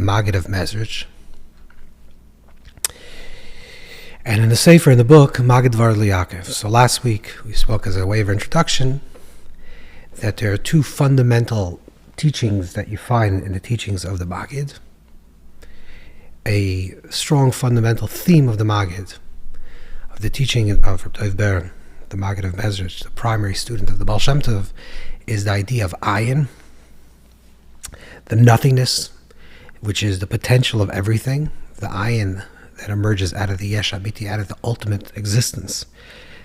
Magid of Mezritch. And in the Sefer, in the book, Magid Devarav. So last week we spoke as a way of introduction that there are two fundamental teachings that you find in the teachings of the Magid. A strong fundamental theme of the Magid, of the teaching of Reb Ber, the Magid of Mezritch, the primary student of the Baal Shem Tov, is the idea of ayin, the nothingness, which is the potential of everything, the ayin that emerges out of the yesh amiti, out of the ultimate existence,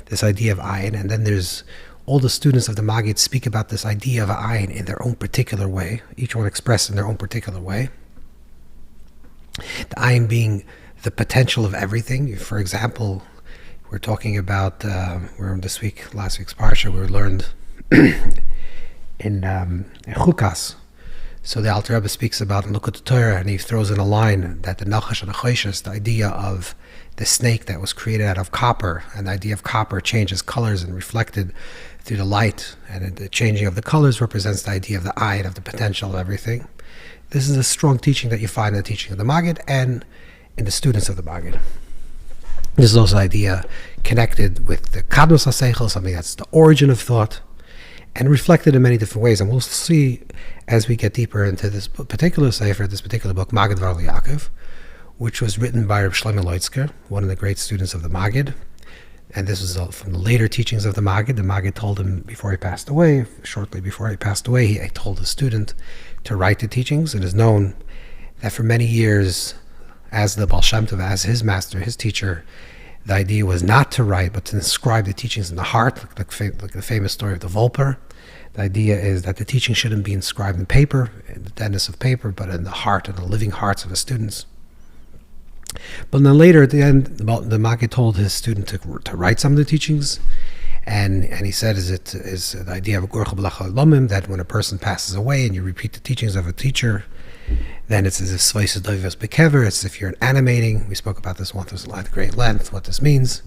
this idea of ayin. And then there's all the students of the Magid speak about this idea of ayin in their own particular way, each one expressed in their own particular way. The ayin being the potential of everything. For example, we're talking about, last week's parsha, we learned in Chukas. So the Alter Rebbe speaks about in Lukot Torah, and he throws in a line that the Nachash and the Choshes, the idea of the snake that was created out of copper, and the idea of copper changes colors and reflected through the light, and the changing of the colors represents the idea of the ayin, of the potential of everything. This is a strong teaching that you find in the teaching of the Magid and in the students of the Magid. This is also an idea connected with the Kadmos HaSeichel, something that's the origin of thought, and reflected in many different ways. And we'll see as we get deeper into this particular sefer, this particular book, Magid Devarav, which was written by Reb Shlomo Loitzker, one of the great students of the Magid. And this was from the later teachings of the Magid. The Magid told him before he passed away, shortly before he passed away, he told the student to write the teachings. It is known that for many years, as the Baal Shem Tov, as his master, his teacher, the idea was not to write, but to inscribe the teachings in the heart, like the famous story of the Volper. The idea is that the teaching shouldn't be inscribed in paper, in the deadness of paper, but in the heart, in the living hearts of the students. But then later, at the end, the Magid told his student to write some of the teachings, and he said, is the idea of that when a person passes away and you repeat the teachings of a teacher, then it's as if Svais Dovivos Bekever, it's as if you're animating. We spoke about this once at great length, what this means,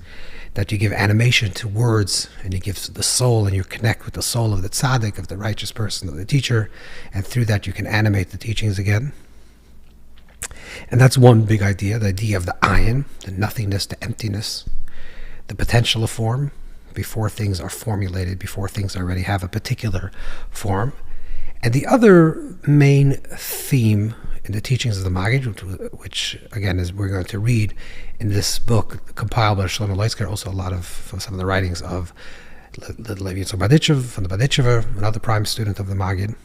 that you give animation to words, and you give the soul, and you connect with the soul of the tzaddik, of the righteous person, of the teacher, and through that you can animate the teachings again. And that's one big idea, the idea of the ayin, the nothingness, the emptiness, the potential of form, before things are formulated, before things already have a particular form. And the other main theme in the teachings of the Magid, which again is we're going to read in this book compiled by Shlomo Loitzker, also a lot from some of the writings of the Levi Yitzchak Berditchever, from the Berditchever, another prime student of the Magid.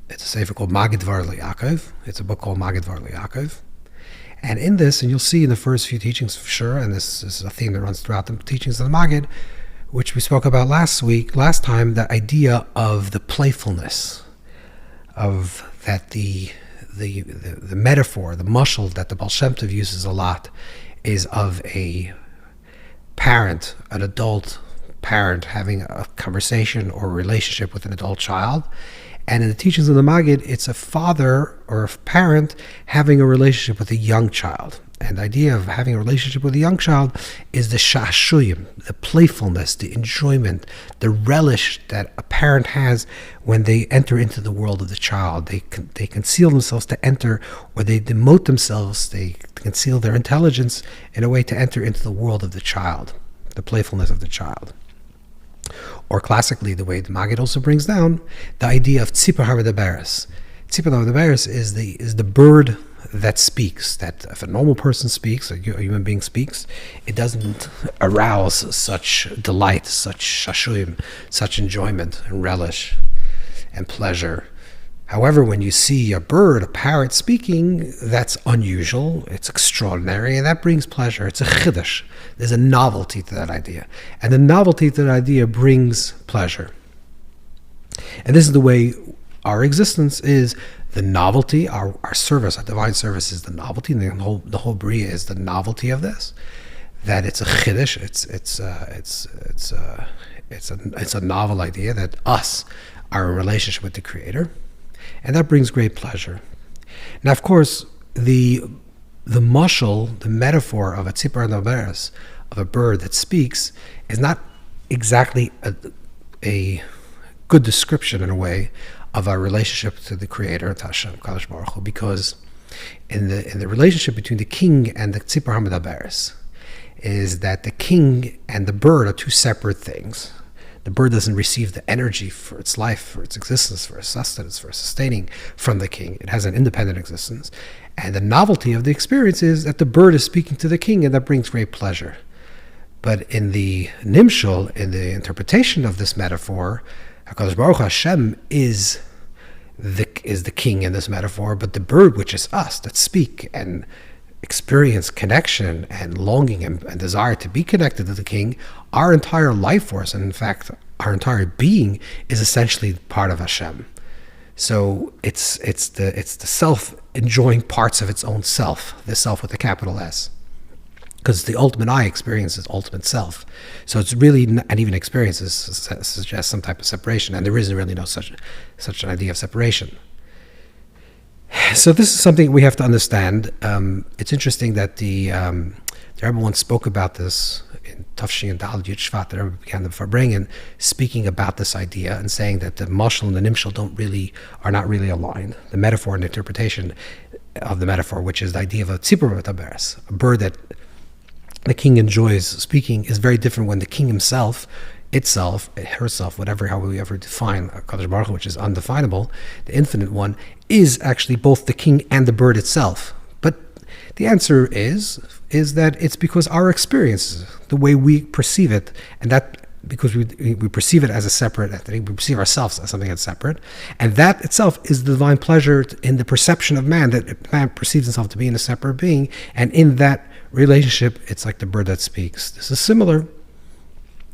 It's a sefer called Magid Devarav. It's a book called Magid Devarav. And in this, and you'll see in the first few teachings for sure, and this is a theme that runs throughout the teachings of the Magid, which we spoke about last time, the idea of the playfulness, of that the metaphor, the mashal that the Baal Shem Tov uses a lot, is of a parent, an adult parent having a conversation or a relationship with an adult child. And in the teachings of the Magid, it's a father or a parent having a relationship with a young child. And the idea of having a relationship with a young child is the shashuyim, the playfulness, the enjoyment, the relish that a parent has when they enter into the world of the child. They conceal themselves to enter, or they demote themselves, they conceal their intelligence in a way to enter into the world of the child, the playfulness of the child. Or classically, the way the Magid also brings down the idea of tzipor havadeberes. Tzipor havadeberes is the bird that speaks. That if a normal person speaks, a human being speaks, it doesn't arouse such delight, such shashuyim, such enjoyment and relish and pleasure. However, when you see a bird, a parrot speaking, that's unusual, it's extraordinary, and that brings pleasure. It's a chiddush. There's a novelty to that idea. And the novelty to that idea brings pleasure. And this is the way our existence is. The novelty, our service, our divine service is the novelty, and the whole Bria is the novelty of this. That it's a chiddush, it's a novel idea that us are in relationship with the Creator. And that brings great pleasure. Now, of course, the mashal, the metaphor of a tzipor havadeberes, of a bird that speaks, is not exactly a good description in a way of our relationship to the Creator, to Hashem, Kadosh Baruch Hu, because in the relationship between the king and the Tzipor HaMedaberes is that the king and the bird are two separate things. The bird doesn't receive the energy for its life, for its existence, for its sustenance, for its sustaining from the king. It has an independent existence. And the novelty of the experience is that the bird is speaking to the king, and that brings great pleasure. But in the nimshal, in the interpretation of this metaphor, HaKadosh Baruch Hu, Hashem is the king in this metaphor, but the bird, which is us, that speak and experience connection and longing and desire to be connected to the king, our entire life force, and in fact, our entire being is essentially part of Hashem. So it's the self enjoying parts of its own self, the self with a capital S. Because the ultimate I experiences ultimate self. So it's really, and even experiences suggest some type of separation, and there isn't really no such an idea of separation. So this is something we have to understand. It's interesting that the Rebbe once spoke about this in Tafshi and Dal Yud Shvat. The Rebbe began the Farbrengen speaking about this idea and saying that the mashal and the nimshal are not really aligned. The metaphor and the interpretation of the metaphor, which is the idea of a tzipor v'taberes, a bird that the king enjoys speaking, is very different when the king himself, itself, herself, whatever, how we ever define Kadosh Baruch Hu, which is undefinable, the infinite one, is actually both the king and the bird itself. But the answer is that it's because our experiences, the way we perceive it, and that because we perceive it as a separate entity, we perceive ourselves as something that's separate, and that itself is the divine pleasure in the perception of man, that man perceives himself to be in a separate being, and in that relationship, it's like the bird that speaks. This is similar.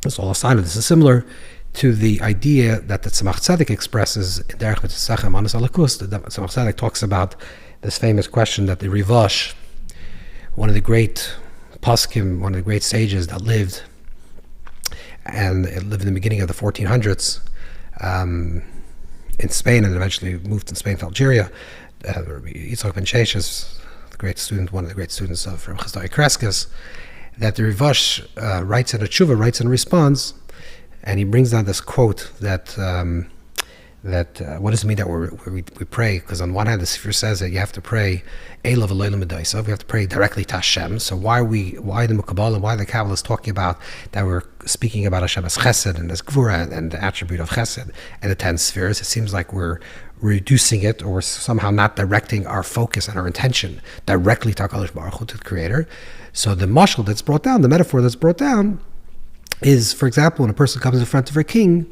It's all a sign of this. Is similar to the idea that the Tzemach Tzedek expresses in Derech Mitzvah Manas Alakus. The Tzemach Tzedek talks about this famous question that the Rivash, one of the great poskim, one of the great sages that lived, and it lived in the beginning of the 1400s in Spain, and eventually moved from Spain to Algeria. Yitzhak ben Sheshes, one of the great students from Chassidus Kreskes, that the Rivash writes in a tshuva, writes in a response, and he brings down this quote that what does it mean that we pray? Because on one hand, the Sefer says that you have to pray Elav Elolim Medaisav, we have to pray directly to Hashem. So why the Mukabal and why the Kabbalah is talking about that we're speaking about Hashem as Chesed and as Gvura and the attribute of Chesed and the 10 spheres? It seems like we're reducing it, or we're somehow not directing our focus and our intention directly to HaKadosh Baruch Hu, to the Creator. So the mashal that's brought down, the metaphor that's brought down, is, for example, when a person comes in front of a king,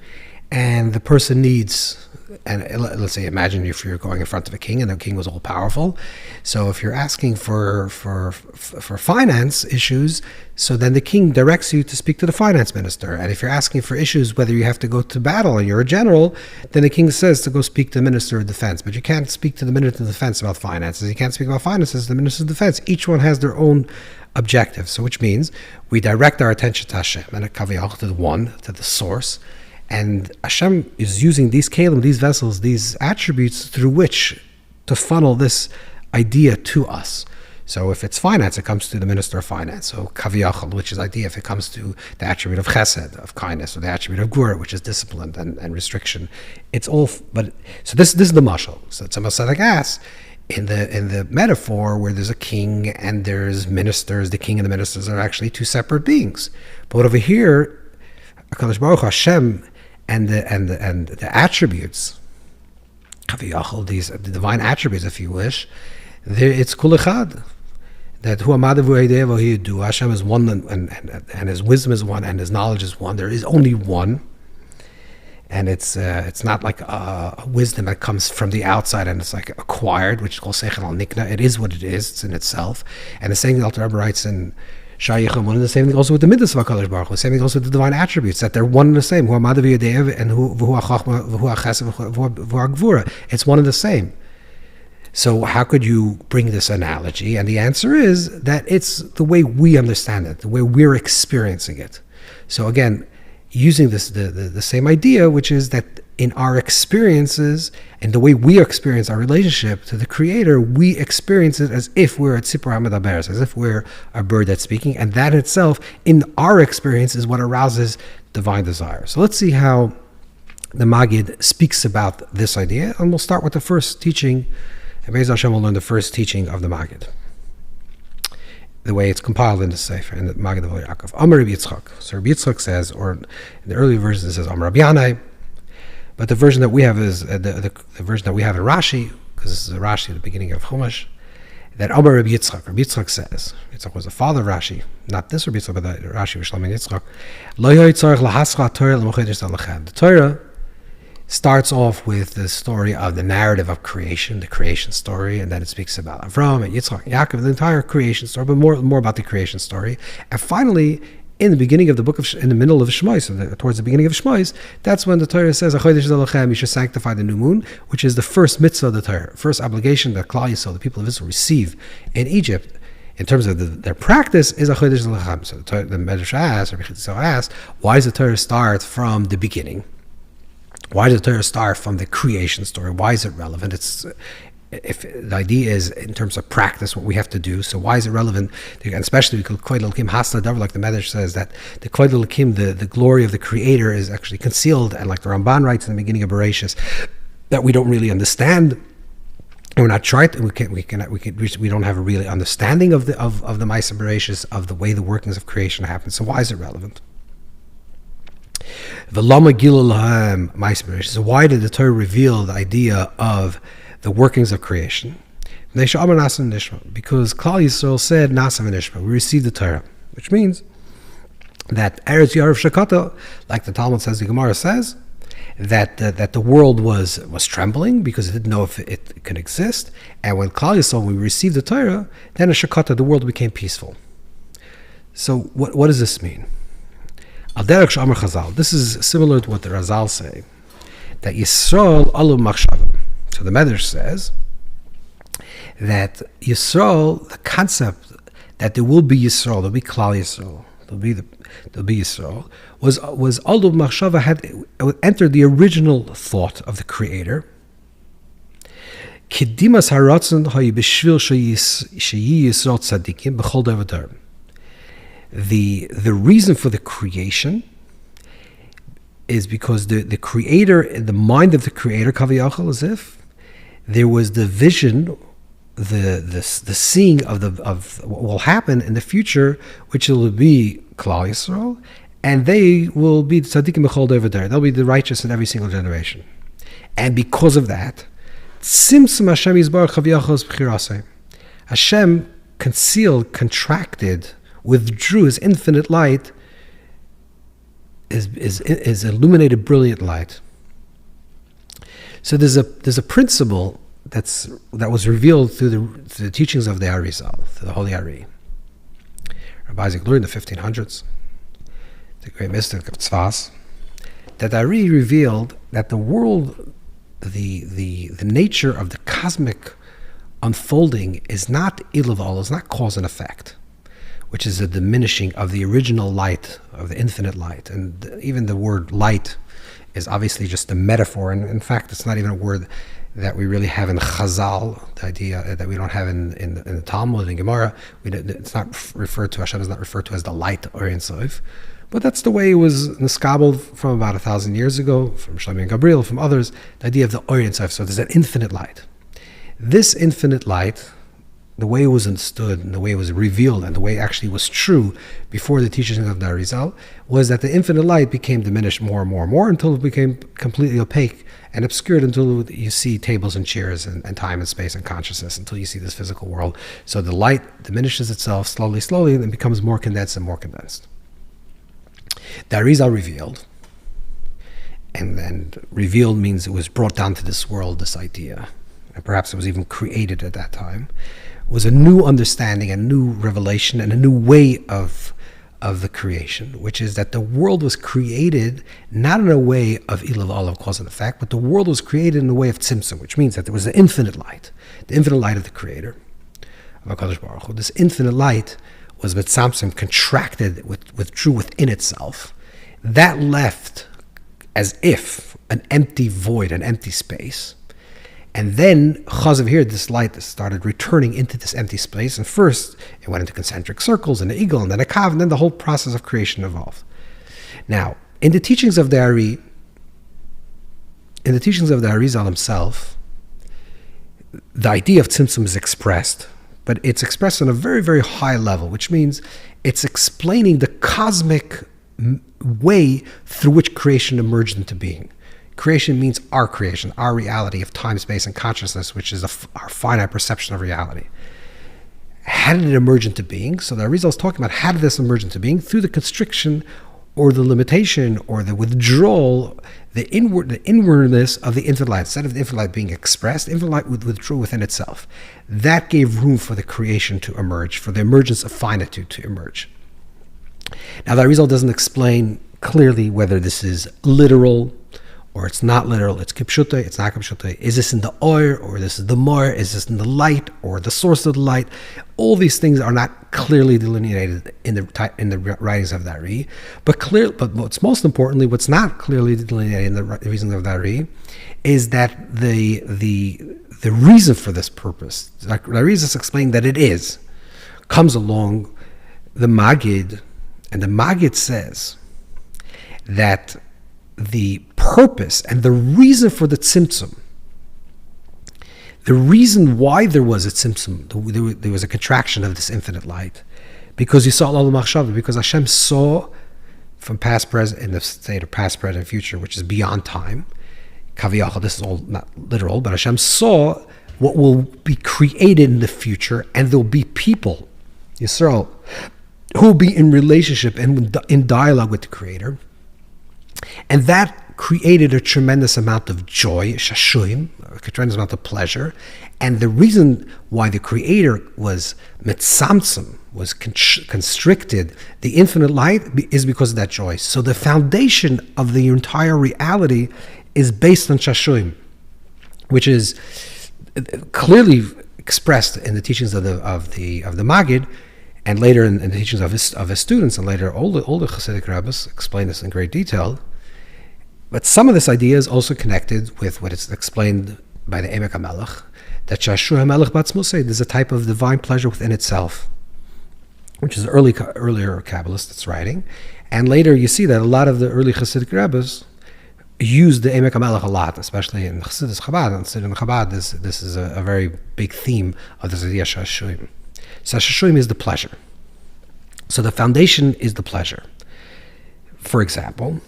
and the person needs, and let's say, imagine if you're going in front of a king and the king was all powerful. So if you're asking for finance issues, so then the king directs you to speak to the finance minister. And if you're asking for issues, whether you have to go to battle and you're a general, then the king says to go speak to the minister of defense. But you can't speak to the minister of defense about finances. You can't speak about finances to the minister of defense. Each one has their own objective. So which means we direct our attention to Hashem and a kaviyach, to the one, to the source. And Hashem is using these kalim, these vessels, these attributes through which to funnel this idea to us. So if it's finance, it comes to the minister of finance. So kaviyachal, which is idea. If it comes to the attribute of chesed, of kindness, or the attribute of gur, which is discipline and restriction, it's all. But so this is the mashal. So it's almost like asks in the metaphor where there's a king and there's ministers. The king and the ministers are actually two separate beings. But over here, HaKadosh Baruch Hu, Hashem, and the attributes, the divine attributes, if you wish, it's kul echad. That Hu Amad V'hu Eidei V'hu Yidu. Hashem is one, and His wisdom is one, and His knowledge is one. There is only one, and it's not like a wisdom that comes from the outside and it's like acquired, which is called Seichel al Nikna. It is what it is. It's in itself. And the same thing the Alter Rebbe writes in Shayachim, and the same thing also with the midas of HaKadosh Baruch Hu, the same thing also with the divine attributes, that they're one and the same. Hu Amad V'hu Eidei and Hu HaChachma V'hu HaChesed V'hu HaGvura. It's one and the same. So how could you bring this analogy? And the answer is that it's the way we understand it, the way we're experiencing it. So again, using this the same idea, which is that in our experiences and the way we experience our relationship to the Creator, we experience it as if we're a tzipor hamedaberes, as if we're a bird that's speaking, and that itself, in our experience, is what arouses divine desire. So let's see how the Magid speaks about this idea, and we'll start with the first teaching, and Be'ez Hashem will learn the first teaching of the Magid, the way it's compiled in the Sefer, in the Magid Devarav. Amar Rabbi Yitzchak. So Rabbi Yitzchak says, or in the earlier version it says Amar Rabbi Yanai, but the version that we have is the version that we have in Rashi, because this is a Rashi at the beginning of Chumash, that Amar Rabbi Yitzchak. Rabbi Yitzchak says, Yitzchak was the father of Rashi, not this Rabbi Yitzchak, but the Rashi Rishlam and Yitzchak. Lo yitzarich lahascha Torah l'mochedesh dalachem. The Torah starts off with the story of the narrative of creation, the creation story, and then it speaks about Avram and Yitzchak and Yaakov, the entire creation story, but more about the creation story. And finally, in the beginning of the book of, in the middle of Shmos, towards the beginning of Shmos, that's when the Torah says, you should sanctify the new moon, which is the first mitzvah of the Torah, first obligation that Klal Yisrael, the people of Israel, receive in Egypt, in terms of their practice, is a Chodesh Zalachem. So the Mezritch asks, or Magid Devarav asks, why does the Torah start from the beginning? Why does the Torah start from the creation story? Why is it relevant? If the idea is in terms of practice, what we have to do, so why is it relevant? And especially because Kvod Elokim Hasna Davar, like the Mezritch says, that the Kvod Elokim, the glory of the Creator, is actually concealed, and like the Ramban writes in the beginning of Bereshis, that we don't really understand. And we're not trying. We don't have a really understanding of the Ma'aseh Bereshis, of the way the workings of creation happen. So why is it relevant? The Lama Gilul Lahem Ma'aseh Bereshis. So why did the Torah reveal the idea of the workings of creation? Because Klal Yisrael said Nasa v'nishma, we received the Torah, which means that Eretz Yarav Shakata, like the Talmud says, the Gemara says, that the world was trembling because it didn't know if it could exist. And when Klal Yisrael, we received the Torah, then in Shakata the world became peaceful. So what does this mean? Al derech she'amar Chazal. This is similar to what the Razal say, that Yisrael alu machshava. So the Mezritch says that Yisrael, the concept that there will be Yisrael, there'll be Klal Yisrael, there'll be Yisrael, was Aldu Machshava had entered the original thought of the Creator. Kedimas haratzon hayi b'shvil sheyi Yisrael tzadikim b'chol davar. The reason for the creation is because the Creator, in the mind of the Creator, kaviyachal, as if there was the vision, the seeing of what will happen in the future, which will be Klal Yisrael, and they will be tzaddikim b'chol davar. They'll be the righteous in every single generation, and because of that, Tzimtzum Hashem Yisbarach Chaviyachos B'chirasei. Hashem concealed, contracted, withdrew His infinite light, is illuminated brilliant light. So there's a principle that was revealed through the teachings of the Arizal, through the Holy Ari. Rabbi Isaac Lurie in the 1500s, the great mystic of Tzfas, that Ari revealed that the world, the nature of the cosmic unfolding is not ilaval, is not cause and effect, which is a diminishing of the original light, of the infinite light. And even the word light is obviously just a metaphor, and in fact it's not even a word that we really have in Chazal, the idea that we don't have in the Talmud and Gemara. It's not referred to, Hashem is not referred to as the light or Ein Sof, but that's the way it was niskabel from about 1,000 years ago, from Shlomo and Gabriel, from others, the idea of the Ein Sof. So there's an infinite light. This infinite light, the way it was understood and the way it was revealed and the way it actually was true before the teachings of the Arizal, was that the infinite light became diminished more and more and more until it became completely opaque and obscured, until you see tables and chairs and time and space and consciousness, until you see this physical world. So the light diminishes itself slowly, and becomes more condensed and more condensed. The Arizal revealed, and then revealed means it was brought down to this world, this idea, and perhaps it was even created at that time, was a new understanding, a new revelation, and a new way of the creation, which is that the world was created not in a way of ilav olav, cause and effect, but the world was created in a way of tzimtzum, which means that there was the infinite light of the Creator, of HaKadosh Baruch Hu. This infinite light was mitzamtzum, contracted, withdrew within itself. That left as if an empty void, an empty space. And then, chaz of here, this light started returning into this empty space. And first, it went into concentric circles, and an eagle, and then a kav, and then the whole process of creation evolved. Now, in the teachings of the Ari, in the teachings of the Arizal himself, the idea of Tzimtzum is expressed, but it's expressed on a very, very high level, which means it's explaining the cosmic way through which creation emerged into being. Creation means our creation, our reality of time, space, and consciousness, which is our finite perception of reality. How did it emerge into being? So the Arizal is talking about how did this emerge into being? Through the constriction or the limitation or the withdrawal, the inwardness of the infinite light. Instead of the infinite light being expressed, infinite light would withdraw within itself. That gave room for the creation to emerge, for the emergence of finitude to emerge. Now the Arizal doesn't explain clearly whether this is literal or it's not literal, it's kipshute, it's not kipshute. Is this in the oir, or this is the more? Is this in the light, or the source of the light? All these things are not clearly delineated in the writings of the Ari, but what's most importantly, what's not clearly delineated in the reasons of the Ari, is that the reason for this purpose, like the Ari is explaining that it comes along the Magid, and the Magid says that the purpose and the reason for the Tzimtzum, the reason why there was a Tzimtzum, there was a contraction of this infinite light, because you saw Olam Machshava, because Hashem saw from past, present, in the state of past, present, and future, which is beyond time. Kaviyachal, this is all not literal, but Hashem saw what will be created in the future, and there'll be people, Yisrael, who will be in relationship and in dialogue with the Creator. And that created a tremendous amount of joy, shashuim, a tremendous amount of pleasure. And the reason why the Creator was Tzimtzum, was constricted, the infinite light, is because of that joy. So the foundation of the entire reality is based on shashuim, which is clearly expressed in the teachings of the Magid, and later in the teachings of his students, and later older Hasidic rabbis explain this in great detail. But some of this idea is also connected with what is explained by the Emek HaMelech, that Shashu HaMelech Batzmusei, there's a type of divine pleasure within itself, which is earlier Kabbalist that's writing. And later you see that a lot of the early Hasidic rabbis use the Emek HaMelech a lot, especially in Chassidus Chabad. And in Chabad, this is a very big theme of this idea Shashuim. So Shashuim is the pleasure. So the foundation is the pleasure. For example,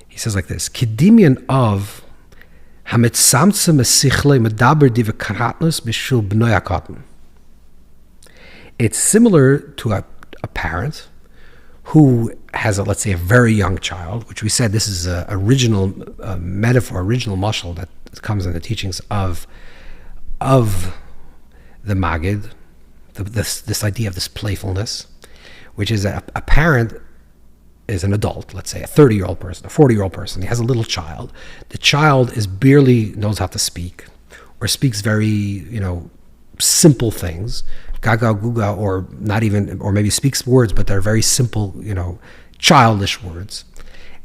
he says like this: Kidimian of Hamitzamtzum Esichle Medaber Divakaratnus Bishul Bnoi HaKatan. It's similar to a parent who has, let's say, a very young child, which we said this is an original metaphor, original mashal that comes in the teachings of the Magid, this idea of this playfulness, which is a parent is an adult, let's say a 30-year-old person, a 40-year-old person. He has a little child. The child barely knows how to speak, or speaks very, simple things, gaga, guga, or not even, or maybe speaks words, but they're very simple, childish words.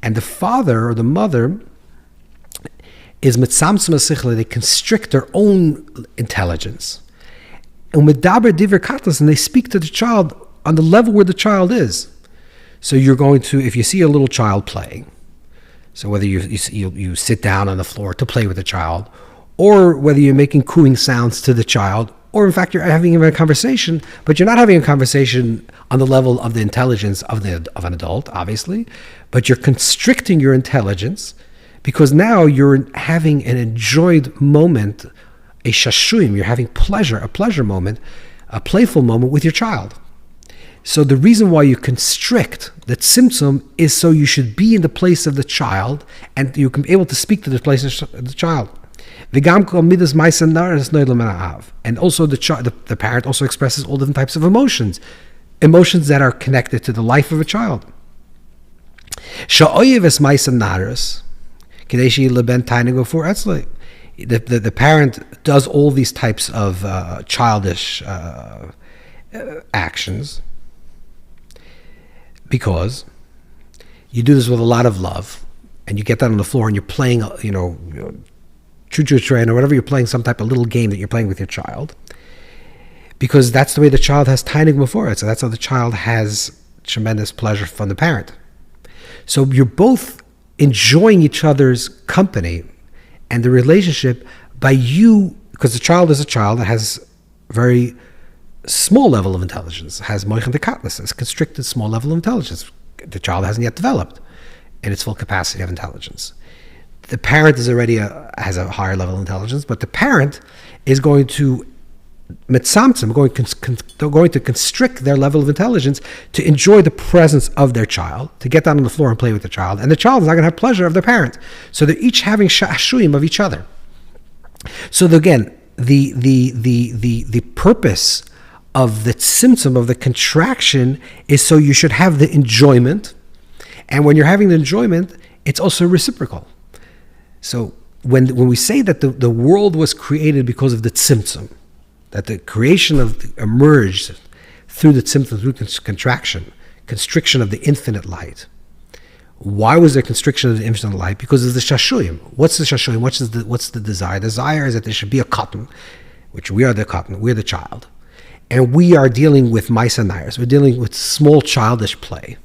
And the father or the mother is mitzamtzum asichle, they constrict their own intelligence. And medaber divrei katas, and they speak to the child on the level where the child is. So you're going to, if you see a little child playing, so whether you sit down on the floor to play with the child, or whether you're making cooing sounds to the child, or in fact you're having a conversation, but you're not having a conversation on the level of the intelligence of an adult, obviously, but you're constricting your intelligence because now you're having an enjoyed moment, a shashuim, you're having pleasure, a pleasure moment, a playful moment with your child. So the reason why you constrict the tzimtzum is so you should be in the place of the child and you can be able to speak to the place of the child. And also the parent also expresses all different types of emotions that are connected to the life of a child. The parent does all these types of childish actions because you do this with a lot of love, and you get that on the floor and you're playing, choo-choo train or whatever you're playing, some type of little game that you're playing with your child, because that's the way the child has tainig before it. So that's how the child has tremendous pleasure from the parent. So you're both enjoying each other's company and the relationship by you, because the child is a child that has very small level of intelligence, has moichin dekatnus, has constricted small level of intelligence. The child hasn't yet developed in its full capacity of intelligence. The parent is already has a higher level of intelligence, but the parent is going to Tzimtzum, going to constrict their level of intelligence to enjoy the presence of their child, to get down on the floor and play with the child, and the child is not going to have pleasure of their parent. So they're each having shashuyim of each other. So again, the purpose of the tzimtzum, of the contraction, is so you should have the enjoyment, and when you're having the enjoyment, it's also reciprocal. So when we say that the world was created because of the tzimtzum, that the creation emerged through the tzimtzum, through constriction of the infinite light. Why was there constriction of the infinite light? Because of the shashuyim. What's the shashuyim? What's the desire? The desire is that there should be a cotton, which we are the cotton, we're the child. And we are dealing with Maisa Nairs. We're dealing with small childish play.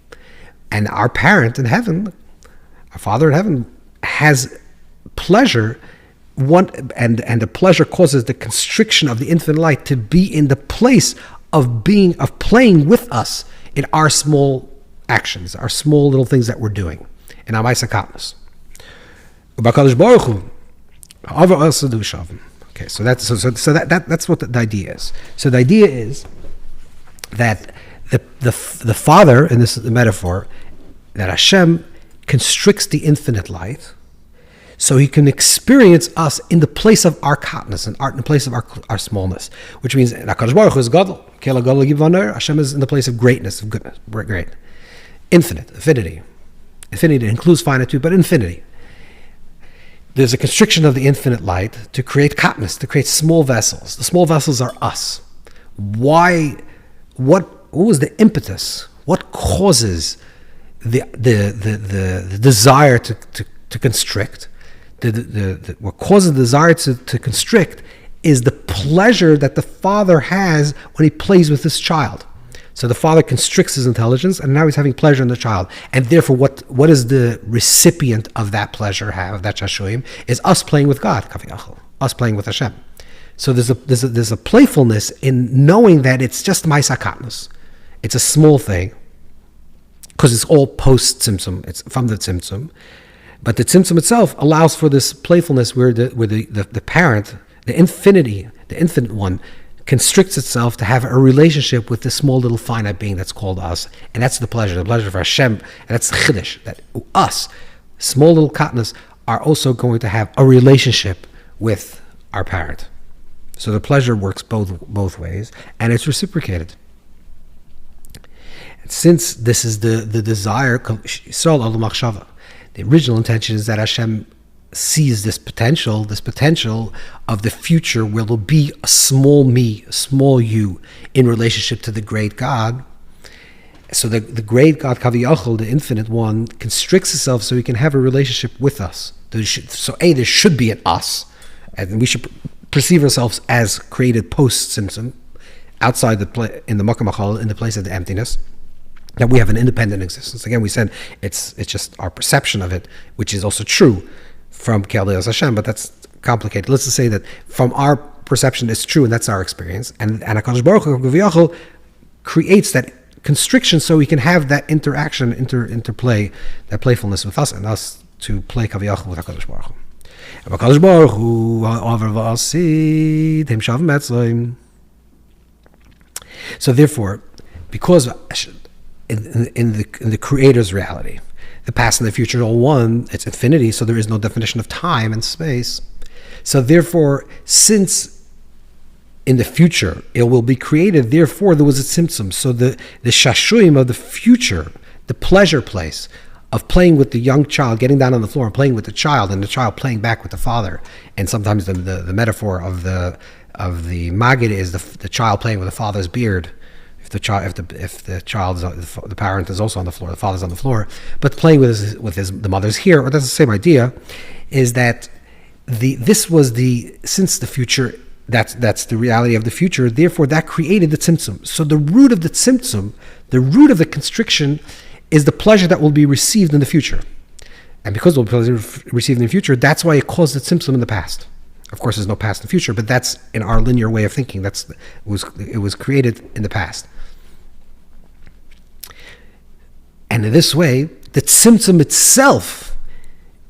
And our parent in heaven, our Father in heaven, has pleasure. And the pleasure causes the constriction of the infinite light to be in the place of playing with us in our small actions, our small little things that we're doing, in our Maisa Katnus. Okay, so that's what the idea is. So the idea is that the Father, and this is the metaphor, that Hashem constricts the infinite light, so he can experience us in the place of our katnus, in the place of our smallness, which means HaKadosh Baruch Hu is Gadol. Hashem is in the place of greatness, of goodness, great, infinite, infinity. Infinity includes finitude, but infinity. There's a constriction of the infinite light to create katnus, to create small vessels. The small vessels are us. Why? What was the impetus? What causes the desire to constrict? What causes the desire to constrict is the pleasure that the father has when he plays with his child. So the father constricts his intelligence, and now he's having pleasure in the child. And therefore, what is the recipient of that pleasure have, that shashuyim, is us playing with God, us playing with Hashem. So there's a playfulness in knowing that it's just Maisa Katnus. It's a small thing, because it's all post-Tzimtzum, it's from the Tzimtzum. But the Tzimtzum itself allows for this playfulness where the parent, the infinite one, constricts itself to have a relationship with this small little finite being that's called us. And that's the pleasure for Hashem. And that's the Chiddush, that us, small little katnas, are also going to have a relationship with our parent. So the pleasure works both ways, and it's reciprocated. And since this is the desire, the original intention is that Hashem sees this potential of the future where there'll be a small me, a small you, in relationship to the great God. So the great God, Kaviyachol, the infinite one, constricts itself so he can have a relationship with us. There should be an us, and we should perceive ourselves as created post-Tzimtzum, outside in the Makom HaChol, in the place of the emptiness. That we have an independent existence. Again, we said it's just our perception of it, which is also true from Ke'al Hashem, but that's complicated. Let's just say that from our perception, it's true, and that's our experience. And HaKadosh Baruch Hu creates that constriction so we can have that interaction, interplay, that playfulness with us, and us to play Kaviyachol with HaKadosh Baruch Hu. HaKadosh Baruch Hu, Over V'asid, Him Shav Metzlayim. So therefore, because in the Creator's reality, the past and the future are all one, it's infinity, so there is no definition of time and space. So therefore, since in the future it will be created, therefore there was a tzimtzum. So the shashuyim of the future, the pleasure place of playing with the young child, getting down on the floor and playing with the child, and the child playing back with the father. And sometimes the metaphor of the Magid is the child playing with the father's beard. If the parent is also on the floor, the father's on the floor, but playing with the mother's here, or that's the same idea, is that since the future, that's the reality of the future. Therefore, that created the tzimtzum. So the root of the tzimtzum, the root of the constriction, is the pleasure that will be received in the future. And because of the pleasure received in the future, that's why it caused the Tzimtzum in the past. Of course, there's no past and future, but that's in our linear way of thinking. It was created in the past. And in this way, the Tzimtzum itself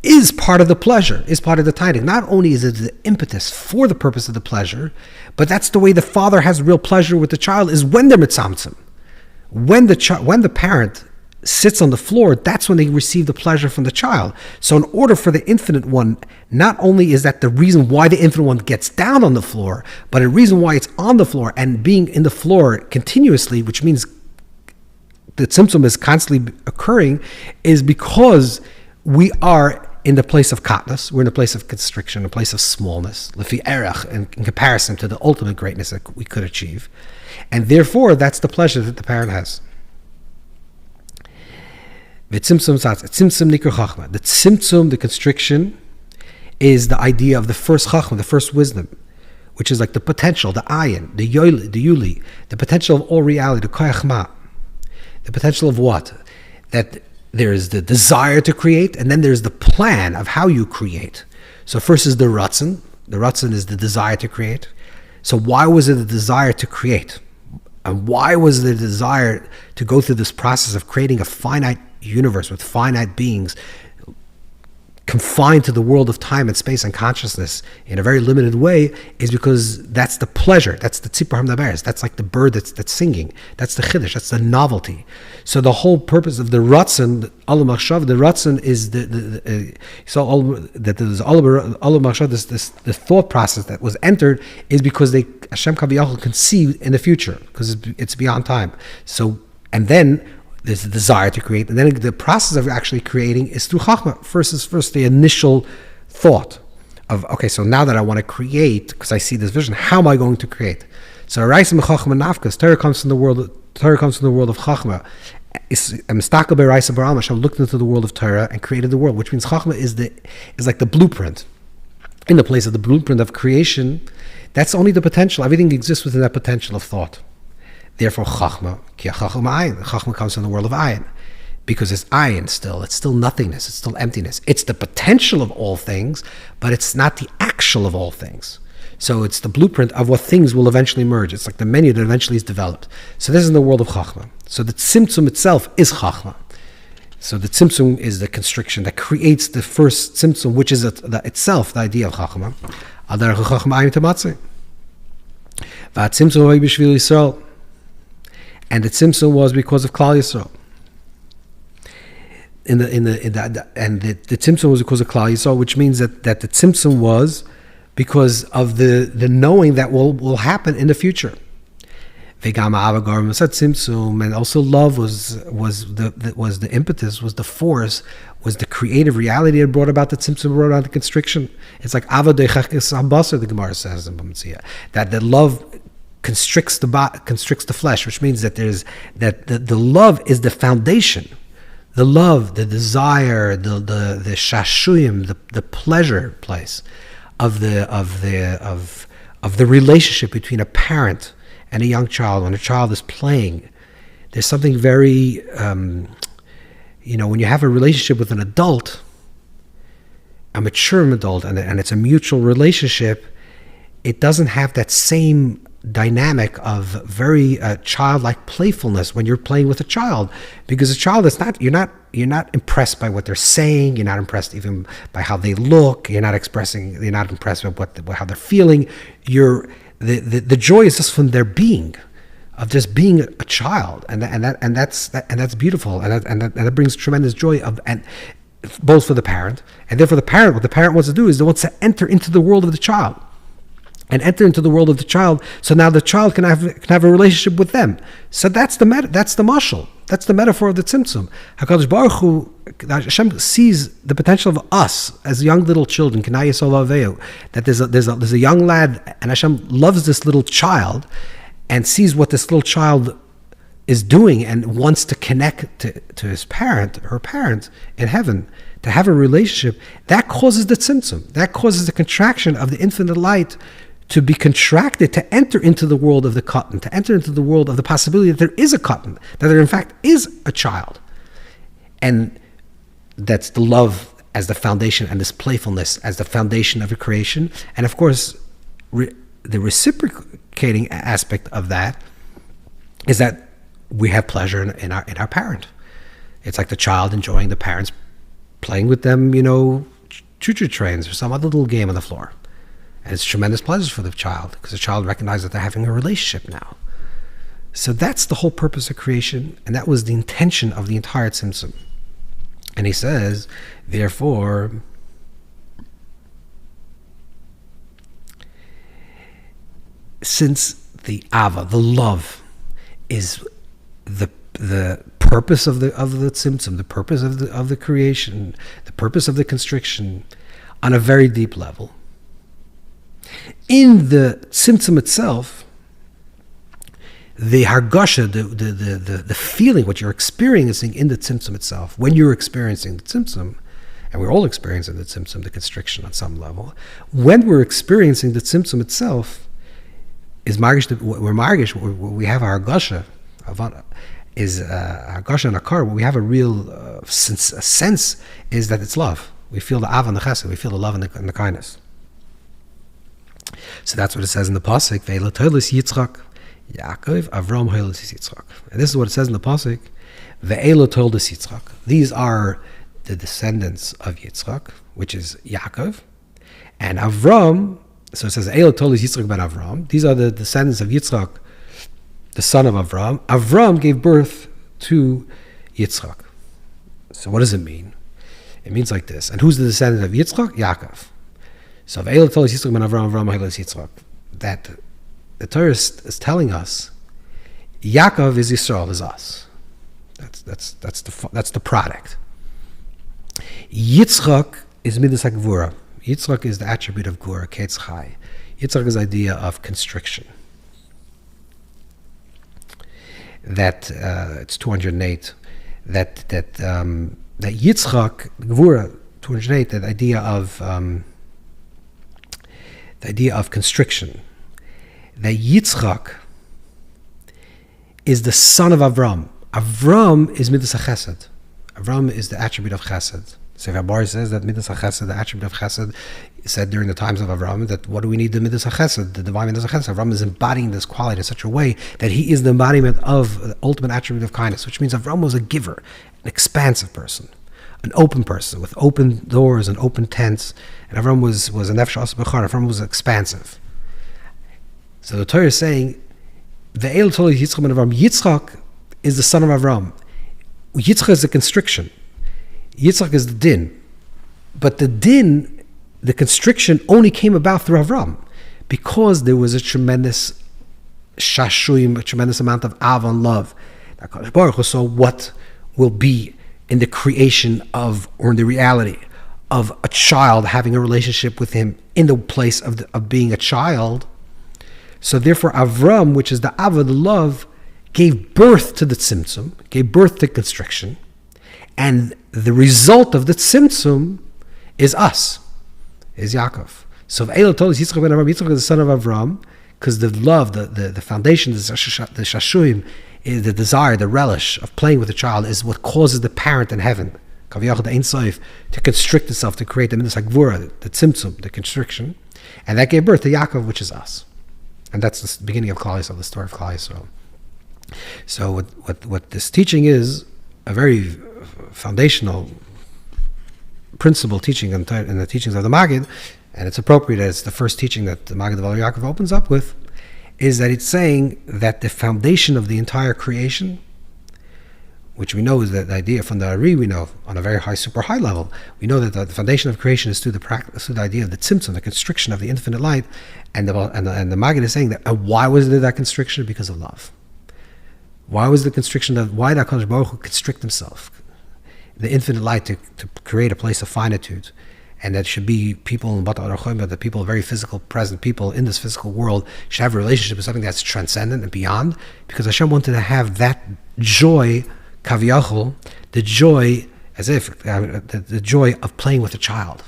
is part of the pleasure, is part of the tiding. Not only is it the impetus for the purpose of the pleasure, but that's the way the father has real pleasure with the child, is when they're mitzamtzum. When the parent sits on the floor, that's when they receive the pleasure from the child. So in order for the infinite one, not only is that the reason why the infinite one gets down on the floor, but a reason why it's on the floor and being in the floor continuously, which means the Tzimtzum is constantly occurring, is because we are in the place of katnus, we're in the place of constriction, a place of smallness, lefi erech, in comparison to the ultimate greatness that we could achieve. And therefore, that's the pleasure that the parent has. The Tzimtzum, the constriction, is the idea of the first chachma, the first wisdom, which is like the potential, the ayin, the yuli, the potential of all reality, the koyachma. The potential of what? That there is the desire to create, and then there's the plan of how you create. So first is the ratzon. The ratzon is the desire to create. So why was it a desire to create? And why was the desire to go through this process of creating a finite universe with finite beings confined to the world of time and space and consciousness in a very limited way, is because that's the pleasure, that's the tzipor hamdaberes, that's like the bird that's singing, that's the chiddush, that's the novelty. So the whole purpose of the ratzon, alam machshav, the ratzon is the the thought process that was entered is because Hashem Kaviyachol can see in the future, because it's beyond time. So, and then there's a desire to create, and then the process of actually creating is through Chachma. First the initial thought of, okay, so now that I want to create, because I see this vision, how am I going to create? So Raisim Chachma Nafkas, Torah comes from the world of Chachma. Hashem looked into the world of Torah and created the world, which means Chachma is like the blueprint. In the place of the blueprint of creation, that's only the potential. Everything exists within that potential of thought. Therefore, Chachma, ki Chachma ayin. Chachma comes from the world of ayin, because it's ayin still. It's still nothingness. It's still emptiness. It's the potential of all things, but it's not the actual of all things. So it's the blueprint of what things will eventually merge. It's like the menu that eventually is developed. So this is in the world of Chachma. So the Tzimtzum itself is Chachma. So the Tzimtzum is the constriction that creates the first Tzimtzum, which is itself the idea of Chachma. Adar Chachma ayin tamatzeh. V'atzimtzum hoy b'shvil Yisrael. And the Tzimtzum was because of Klal Yisrael. The Tzimtzum was because of Klal Yisrael, which means that the Tzimtzum was because of the knowing that will happen in the future. And also love was the impetus, was the force, was the creative reality that brought about the Tzimtzum, brought about the constriction. It's like Ava Deichakis Habasar, the Gemara says in Bamitzia, that the love constricts the flesh, which means that the love is the foundation. The love, the desire, the shashuyim, the pleasure place of the relationship between a parent and a young child. When a child is playing, there's something very, when you have a relationship with an adult, a mature adult, and it's a mutual relationship, it doesn't have that same dynamic of very childlike playfulness when you're playing with a child, because a child is not, you're not impressed by what they're saying, you're not impressed even by how they look, you're not impressed by how they're feeling. The joy is just from their being, of just being a child, and that's beautiful, and that brings tremendous joy and both for the parent, and therefore what the parent wants to do is they want to enter into the world of the child. And enter into the world of the child, so now the child can have a relationship with them. So that's the mashal. That's the metaphor of the Tzimtzum. HaKadosh Baruch Hu, Hashem sees the potential of us as young little children. That there's a young lad, and Hashem loves this little child, and sees what this little child is doing, and wants to connect to his parent, her parent in heaven, to have a relationship. That causes the Tzimtzum. That causes the contraction of the infinite light to be contracted, to enter into the world of the cotton, to enter into the world of the possibility that there is a cotton, that there in fact is a child. And that's the love as the foundation, and this playfulness as the foundation of a creation. And of course, the reciprocating aspect of that is that we have pleasure in our parent. It's like the child enjoying the parents playing with them, choo-choo trains or some other little game on the floor. And it's tremendous pleasure for the child, because the child recognizes that they're having a relationship now. So that's the whole purpose of creation, and that was the intention of the entire Tzimtzum. And he says, therefore, since the Ava, the love, is the purpose of the Tzimtzum, the purpose of the creation, the purpose of the constriction, on a very deep level, in the Tzimtzum itself, the hargasha, the feeling, what you're experiencing in the Tzimtzum itself, when you're experiencing the Tzimtzum, and we're all experiencing the Tzimtzum, the constriction on some level, when we're experiencing the Tzimtzum itself, is margish, we have our hargasha, is hargasha and akar, we have a real sense is that it's love. We feel the av and the chesed, we feel the love and the kindness. So that's what it says in the pasuk, Ve'elo toilos Yitzchak, Yaakov, Avram Hoilos Yitzchak. And this is what it says in the pasuk, Ve'elo toilos Yitzchak. These are the descendants of Yitzchak, which is Yaakov, and Avram. So it says Ve'elo toilos Yitzchak ben Avram. These are the descendants of Yitzchak, the son of Avram. Avram gave birth to Yitzchak. So what does it mean? It means like this. And who's the descendant of Yitzchak? Yaakov. So Ve'elo toilos Yitzchak ben Avram, Avram Hoilos Yitzchak. That the Torah is telling us, Yaakov is Yisrael, is us. That's the product. Yitzchak is midas hagvura. Yitzchak is the attribute of gvura, ketz chai. Yitzchak is the idea of constriction. That it's 208. That Yitzchak gvura 208. That idea of constriction. That Yitzchak is the son of Avram. Avram is midas chesed. Avram is the attribute of chesed. Sefer Bar says that midas chesed, the attribute of chesed, said during the times of Avram, that what do we need the midas chesed, the divine midas chesed? Avram is embodying this quality in such a way that he is the embodiment of the ultimate attribute of kindness, which means Avram was a giver, an expansive person, an open person with open doors and open tents. And Avram was a nefesh asa b'char. Avram was expansive. So the Torah is saying, Ve'elo toilos Yitzchak ben Avram. Yitzchak is the son of Avram. Yitzchak is the constriction. Yitzchak is the din. But the din, the constriction, only came about through Avram, because there was a tremendous shashuyim, a tremendous amount of av and love. HaKadosh Baruch Hu saw what will be in the creation of, or in the reality of, a child having a relationship with him in the place of being a child. So therefore Avram, which is the Ava, the love, gave birth to the Tzimtzum, gave birth to constriction, and the result of the Tzimtzum is us, is Yaakov. So Ve'elo toilos Yitzchak ben Avram. Yitzchak is the son of Avram, because the love, the foundation, the shashuyim, is the desire, the relish of playing with the child, is what causes the parent in heaven, Kaviyach the Ein Sof, to constrict itself, to create the midas hagvura, the Tzimtzum, the constriction, and that gave birth to Yaakov, which is us. And that's the beginning of Klal Yisrael, the story of Klal Yisrael. So what this teaching is, a very foundational principle teaching in the teachings of the Magid, and it's appropriate as the first teaching that the Magid Devarav opens up with, is that it's saying that the foundation of the entire creation, which we know is the idea from the Ari, we know on a very high, super high level, we know that the foundation of creation is through the idea of the Tzimtzum, the constriction of the infinite light, and the Magid is saying that, and why was there that constriction? Because of love. Why was the constriction why did HaKadosh Baruch Hu constrict himself, the infinite light, to create a place of finitude, and that should be people in the people, very physical, present people in this physical world, should have a relationship with something that's transcendent and beyond, because Hashem wanted to have that joy, kaviyachol, the joy, as if the joy of playing with a child,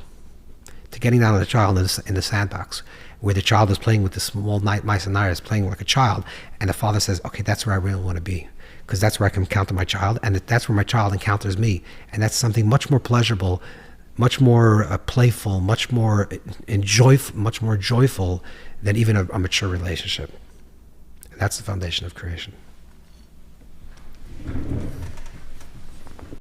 to getting down with a child in the sandbox, where the child is playing with the small mice and nires, playing like a child, and the father says, okay, that's where I really want to be, because that's where I can encounter my child, and that's where my child encounters me, and that's something much more pleasurable, much more playful, much more joyful than even a mature relationship. And that's the foundation of creation.